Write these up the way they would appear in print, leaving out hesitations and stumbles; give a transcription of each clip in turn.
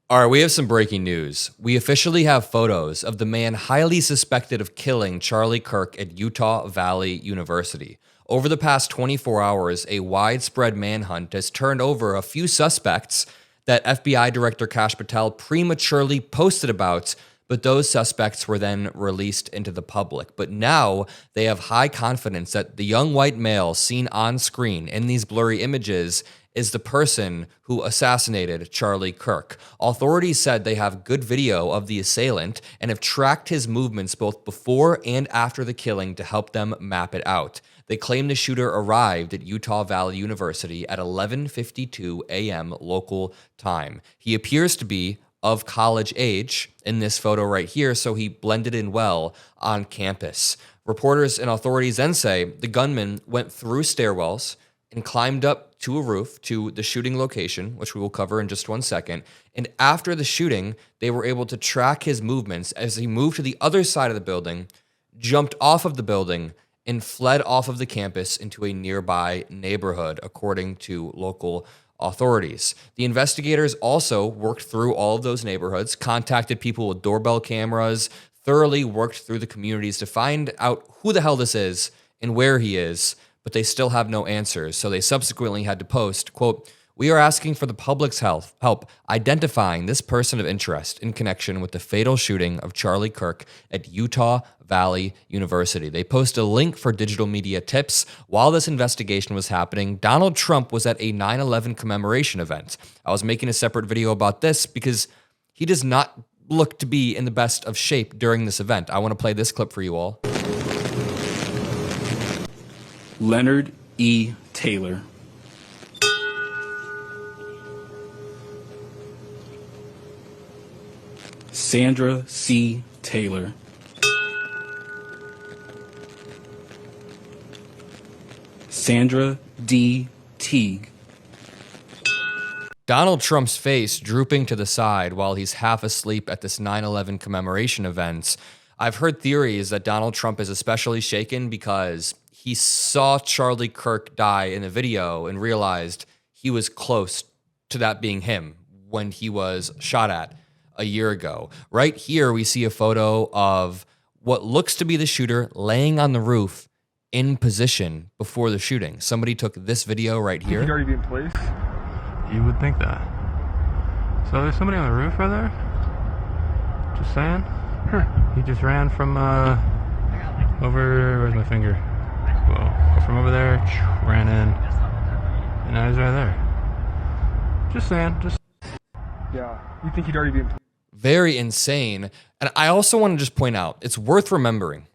All right, we have some breaking news. We officially have photos of the man highly suspected of killing Charlie Kirk at Utah Valley University. Over the past 24 hours, a widespread manhunt has turned over a few suspects that FBI Director Kash Patel prematurely posted about, but those suspects were then released into the public. But now they have high confidence that the young white male seen on screen in these blurry images is the person who assassinated Charlie Kirk. Authorities said they have good video of the assailant and have tracked his movements both before and after the killing to help them map it out. They claim the shooter arrived at Utah Valley University at 11:52 a.m. local time. He appears to be of college age in this photo right here, so he blended in well on campus. Reporters and authorities then say the gunman went through stairwells and climbed up to a roof to the shooting location, which we will cover in just 1 second. And after the shooting, they were able to track his movements as he moved to the other side of the building, jumped off of the building, and fled off of the campus into a nearby neighborhood, according to local authorities. The investigators also worked through all of those neighborhoods, contacted people with doorbell cameras, thoroughly worked through the communities to find out who the hell this is and where he is, but they still have no answers. So they subsequently had to post, quote, "We are asking for the public's help identifying this person of interest in connection with the fatal shooting of Charlie Kirk at Utah Valley University." They post a link for digital media tips. While this investigation was happening, Donald Trump was at a 9/11 commemoration event. I was making a separate video about this because he does not look to be in the best of shape during this event. I want to play this clip for you all. Leonard E. Taylor. Sandra C. Taylor. Sandra D. Teague. Donald Trump's face drooping to the side while he's half asleep at this 9/11 commemoration event. I've heard theories that Donald Trump is especially shaken because he saw Charlie Kirk die in the video and realized he was close to that being him when he was shot at a year ago. Right here, we see a photo of what looks to be the shooter laying on the roof in position before the shooting. Somebody took this video right here. He'd already be in place. You would think that. So there's somebody on the roof right there? Just saying. He just ran from over, where's my finger? Well, from over there, ran in, and now he's right there. Just saying, just. Yeah, you think he'd already be in place. Very insane. And I also want to just point out, it's worth remembering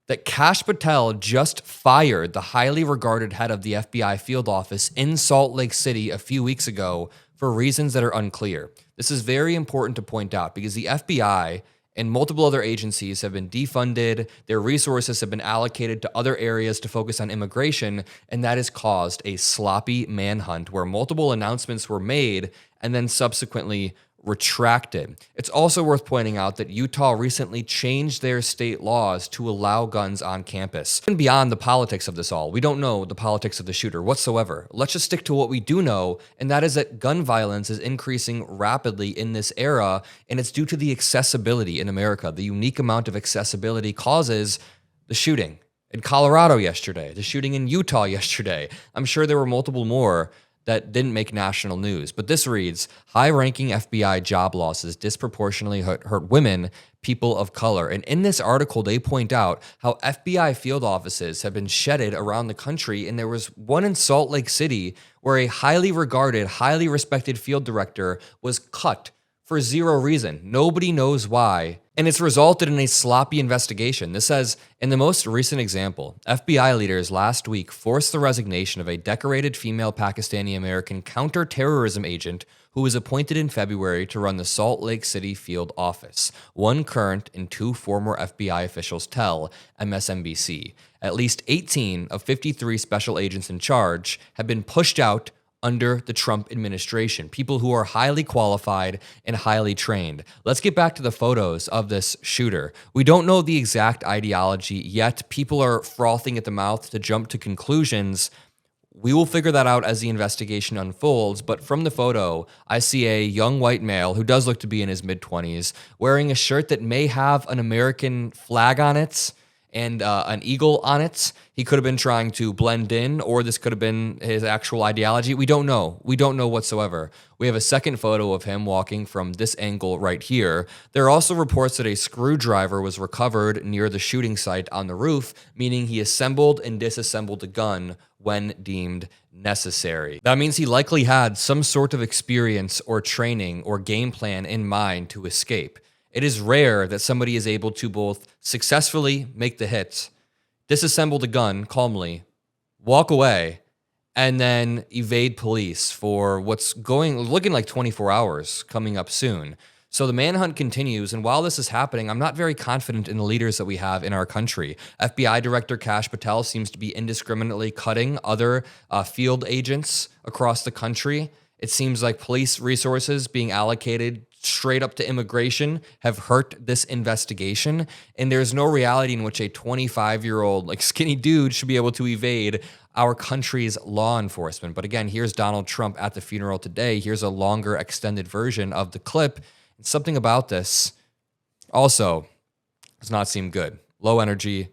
that Kash Patel just fired the highly regarded head of the FBI field office in Salt Lake City a few weeks ago for reasons that are unclear. This is very important to point out because the FBI and multiple other agencies have been defunded, their resources have been allocated to other areas to focus on immigration, and that has caused a sloppy manhunt where multiple announcements were made and then subsequently retracted. It's also worth pointing out that Utah recently changed their state laws to allow guns on campus. And beyond the politics of this all, we don't know the politics of the shooter whatsoever. Let's just stick to what we do know, and that is that gun violence is increasing rapidly in this era, and it's due to the accessibility in America. The unique amount of accessibility causes the shooting in Colorado yesterday, the shooting in Utah yesterday. I'm sure there were multiple more that didn't make national news. But this reads, high-ranking FBI job losses disproportionately hurt women, people of color. And in this article, they point out how FBI field offices have been shedded around the country. And there was one in Salt Lake City where a highly regarded, highly respected field director was cut for zero reason. Nobody knows why. And it's resulted in a sloppy investigation. This says, in the most recent example, FBI leaders last week forced the resignation of a decorated female Pakistani-American counterterrorism agent who was appointed in February to run the Salt Lake City field office. One current and two former FBI officials tell MSNBC. At least 18 of 53 special agents in charge have been pushed out under the Trump administration, people who are highly qualified and highly trained. Let's get back to the photos of this shooter. We don't know the exact ideology yet. People are frothing at the mouth to jump to conclusions. We will figure that out as the investigation unfolds, but from the photo, I see a young white male who does look to be in his mid-20s wearing a shirt that may have an American flag on it and an eagle on it. He could have been trying to blend in, or this could have been his actual ideology. We don't know. We don't know whatsoever. We have a second photo of him walking from this angle right here. There are also reports that a screwdriver was recovered near the shooting site on the roof, meaning he assembled and disassembled the gun when deemed necessary. That means he likely had some sort of experience or training or game plan in mind to escape. It is rare that somebody is able to both successfully make the hit, disassemble the gun calmly, walk away, and then evade police for looking like 24 hours coming up soon. So the manhunt continues, and while this is happening, I'm not very confident in the leaders that we have in our country. FBI Director Kash Patel seems to be indiscriminately cutting other field agents across the country. It seems like police resources being allocated straight up to immigration have hurt this investigation, and there's no reality in which a 25-year-old skinny dude should be able to evade our country's law enforcement. But again, here's Donald Trump at the funeral today. Here's a longer extended version of the clip. And something about this also does not seem good. Low energy,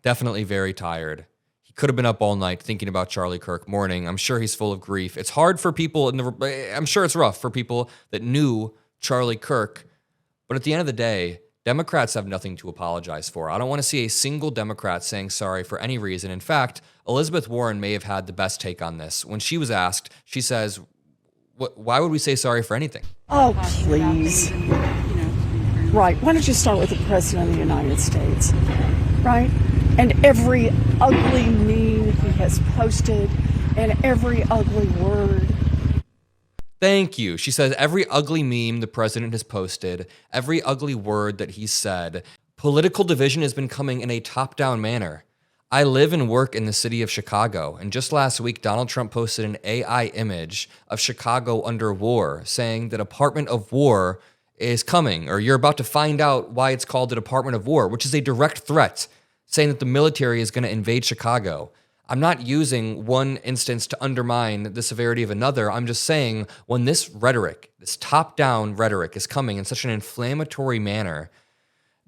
definitely very tired. He could have been up all night thinking about Charlie Kirk mourning. I'm sure he's full of grief. It's hard for people I'm sure it's rough for people that knew Charlie Kirk, but at the end of the day, Democrats have nothing to apologize for. I don't want to see a single Democrat saying sorry for any reason. In fact, Elizabeth Warren may have had the best take on this. When she was asked, she says, why would we say sorry for anything? Oh, please. Right. Why don't you start with the President of the United States? Right? And every ugly meme he has posted and every ugly word. Thank you. She says every ugly meme the president has posted, every ugly word that he said. Political division has been coming in a top-down manner. I live and work in the city of Chicago, and just last week, Donald Trump posted an AI image of Chicago under war, saying the Department of War is coming, or you're about to find out why it's called the Department of War, which is a direct threat, saying that the military is going to invade Chicago. I'm not using one instance to undermine the severity of another. I'm just saying when this rhetoric, this top-down rhetoric is coming in such an inflammatory manner,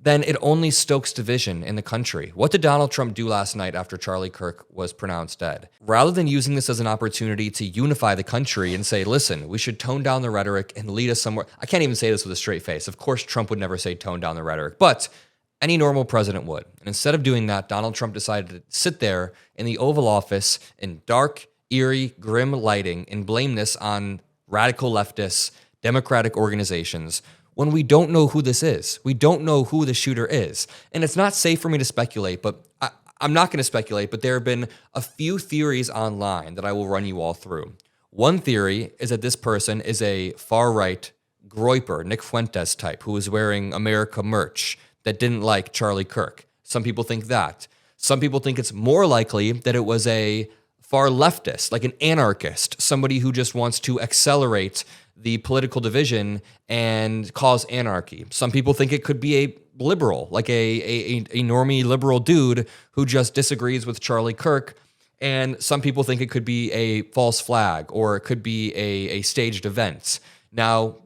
then it only stokes division in the country. What did Donald Trump do last night after Charlie Kirk was pronounced dead? Rather than using this as an opportunity to unify the country and say, listen, we should tone down the rhetoric and lead us somewhere. I can't even say this with a straight face. Of course, Trump would never say tone down the rhetoric, but any normal president would. And instead of doing that, Donald Trump decided to sit there in the Oval Office in dark, eerie, grim lighting and blame this on radical leftists, Democratic organizations, when we don't know who this is. We don't know who the shooter is. And it's not safe for me to speculate, but I'm not going to speculate, but there have been a few theories online that I will run you all through. One theory is that this person is a far-right groyper, Nick Fuentes type, who is wearing America merch that didn't like Charlie Kirk. Some people think that. Some people think it's more likely that it was a far leftist, like an anarchist, somebody who just wants to accelerate the political division and cause anarchy. Some people think it could be a liberal, like a normie liberal dude who just disagrees with Charlie Kirk. And some people think it could be a false flag, or it could be a staged event. Now,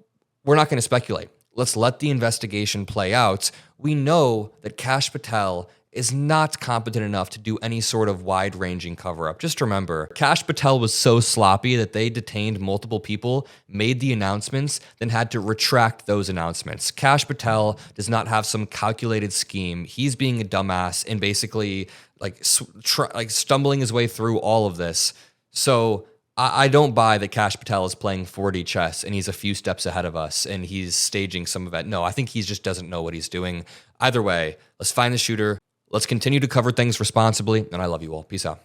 we're not going to speculate. Let's let the investigation play out. We know that Kash Patel is not competent enough to do any sort of wide-ranging cover-up. Just remember, Kash Patel was so sloppy that they detained multiple people, made the announcements, then had to retract those announcements. Kash Patel does not have some calculated scheme. He's being a dumbass and basically stumbling his way through all of this. So I don't buy that Kash Patel is playing 4D chess and he's a few steps ahead of us and he's staging some of it. No, I think he just doesn't know what he's doing. Either way, let's find the shooter. Let's continue to cover things responsibly, and I love you all. Peace out.